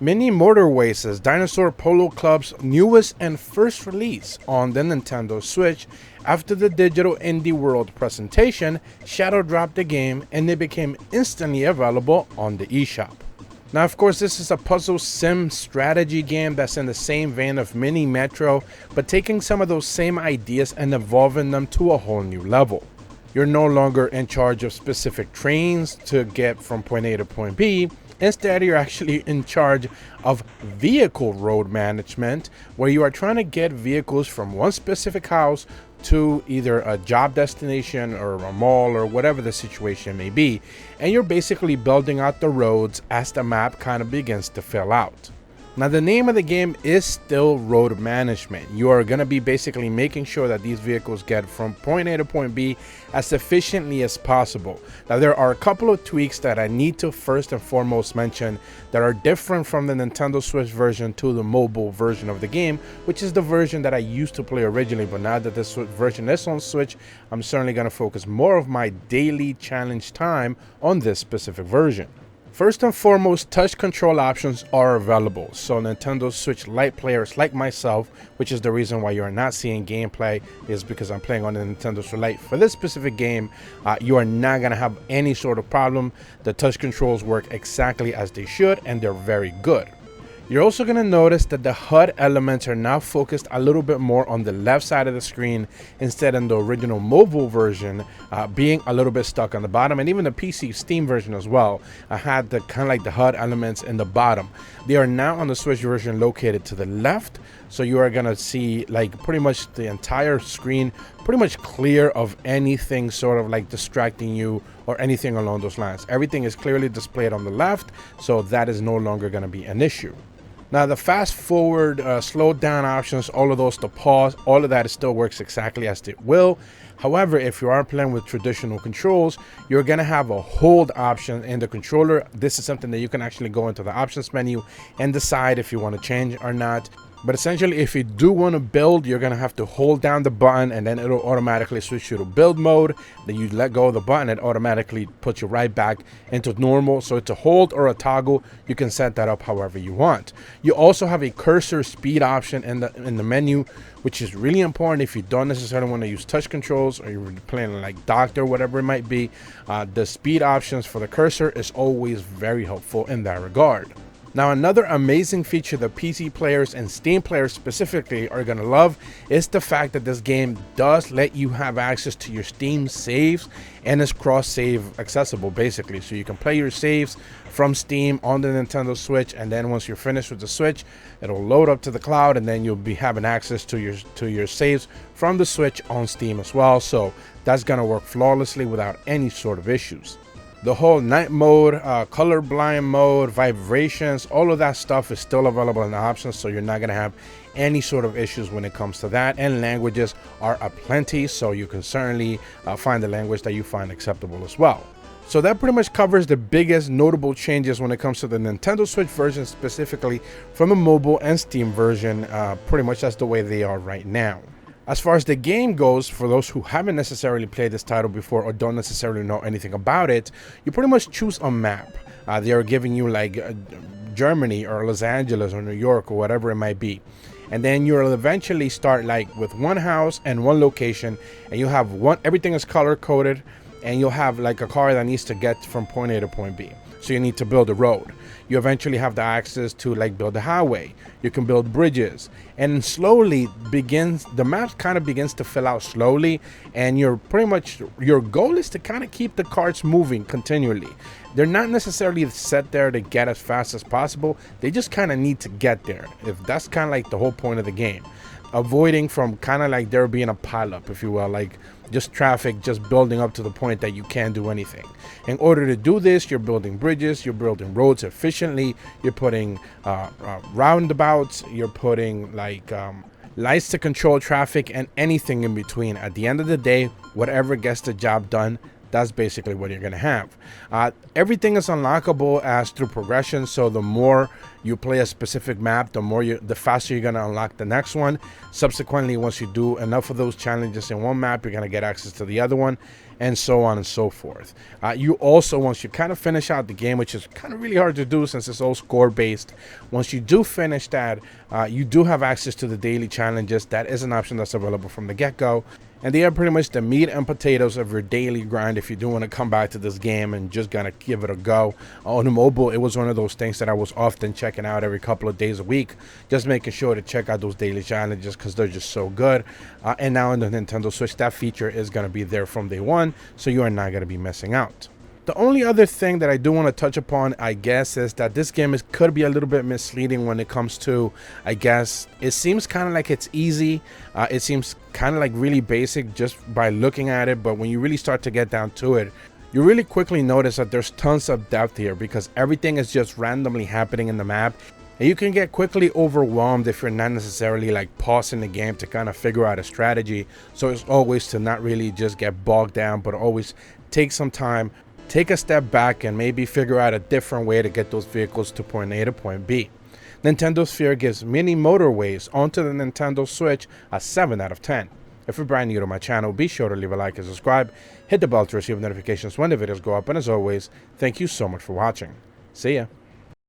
Mini Motorways is Dinosaur Polo Club's newest and first release on the Nintendo Switch. After the Digital Indie World presentation, Shadow dropped the game and it became instantly available on the eShop. Now, of course, this is a puzzle sim strategy game that's in the same vein of Mini Metro, but taking some of those same ideas and evolving them to a whole new level. You're no longer in charge of specific trains to get from point A to point B. Instead, you're actually in charge of vehicle road management, where you are trying to get vehicles from one specific house to either a job destination or a mall or whatever the situation may be. And you're basically building out the roads as the map kind of begins to fill out. Now, the name of the game is still road management. You are going to be basically making sure that these vehicles get from point A to point B as efficiently as possible. Now, there are a couple of tweaks that I need to first and foremost mention that are different from the Nintendo Switch version to the mobile version of the game, which is the version that I used to play originally. But now that this version is on Switch, I'm certainly going to focus more of my daily challenge time on this specific version. First and foremost, touch control options are available, so Nintendo Switch Lite players like myself, which is the reason why you are not seeing gameplay, is because I'm playing on the Nintendo Switch Lite. For this specific game, you are not going to have any sort of problem. The touch controls work exactly as they should, and they're very good. You're also going to notice that the HUD elements are now focused a little bit more on the left side of the screen instead of the original mobile version being a little bit stuck on the bottom, and even the PC Steam version as well had the kind of like the HUD elements in the bottom. They are now on the Switch version located to the left, so you are going to see like pretty much the entire screen pretty much clear of anything sort of like distracting you or anything along those lines. Everything is clearly displayed on the left, so that is no longer going to be an issue. Now, the fast forward, slow down options, all of those, to pause, all of that still works exactly as it will. However, if you are playing with traditional controls, you're going to have a hold option in the controller. This is something that you can actually go into the options menu and decide if you want to change or not. But essentially, if you do want to build, you're going to have to hold down the button and then it'll automatically switch you to build mode. Then you let go of the button, it automatically puts you right back into normal. So it's a hold or a toggle. You can set that up however you want. You also have a cursor speed option in the menu, which is really important if you don't necessarily want to use touch controls or you're playing like docked or whatever it might be. The speed options for the cursor is always very helpful in that regard. Now, another amazing feature that PC players and Steam players specifically are going to love is the fact that this game does let you have access to your Steam saves, and is cross-save accessible basically. So you can play your saves from Steam on the Nintendo Switch, and then once you're finished with the Switch, it'll load up to the cloud, and then you'll be having access to your saves from the Switch on Steam as well. So that's going to work flawlessly without any sort of issues. The whole night mode, colorblind mode, vibrations, all of that stuff is still available in the options, so you're not going to have any sort of issues when it comes to that. And languages are aplenty, so you can certainly find the language that you find acceptable as well. So that pretty much covers the biggest notable changes when it comes to the Nintendo Switch version, specifically from the mobile and Steam version. Pretty much that's the way they are right now. As far as the game goes, for those who haven't necessarily played this title before or don't necessarily know anything about it, you pretty much choose a map. They are giving you like Germany or Los Angeles or New York or whatever it might be. And then you'll eventually start like with one house and one location, and you have everything is color coded, and you'll have like a car that needs to get from point A to point B. So you need to build a road. You eventually have the access to like build a highway. You can build bridges, and slowly the map kind of begins to fill out slowly, and your goal is to kind of keep the carts moving continually. They're not necessarily set there to get as fast as possible. They just kind of need to get there. If that's kind of like the whole point of the game, avoiding from kind of like there being a pileup, if you will, like just traffic just building up to the point that you can't do anything. In order to do this, you're building bridges, you're building roads efficiently, you're putting roundabouts, you're putting like lights to control traffic, and anything in between. At the end of the day, whatever gets the job done, that's basically what you're going to have. Everything is unlockable as through progression, so the more you play a specific map, the faster you're going to unlock the next one. Subsequently, once you do enough of those challenges in one map, you're going to get access to the other one, and so on and so forth. You also, once you kind of finish out the game, which is kind of really hard to do since it's all score based, once you do finish that, you do have access to the daily challenges. That is an option that's available from the get-go. And they are pretty much the meat and potatoes of your daily grind if you do want to come back to this game and just gonna give it a go. On the mobile, it was one of those things that I was often checking out every couple of days a week, just making sure to check out those daily challenges because they're just so good. And now in the Nintendo Switch, that feature is going to be there from day one, so you are not going to be missing out. The only other thing that I do want to touch upon, I guess, is that this game could be a little bit misleading when it comes to, I guess, it seems kind of like it's easy. It seems kind of like really basic just by looking at it. But when you really start to get down to it, you really quickly notice that there's tons of depth here because everything is just randomly happening in the map. And you can get quickly overwhelmed if you're not necessarily like pausing the game to kind of figure out a strategy. So it's always to not really just get bogged down, but always take some time, take a step back, and maybe figure out a different way to get those vehicles to point A to point B. Nintendo Sphere gives Mini Motorways onto the Nintendo Switch a 7 out of 10. If you're brand new to my channel, be sure to leave a like and subscribe. Hit the bell to receive notifications when the videos go up. And as always, thank you so much for watching. See ya.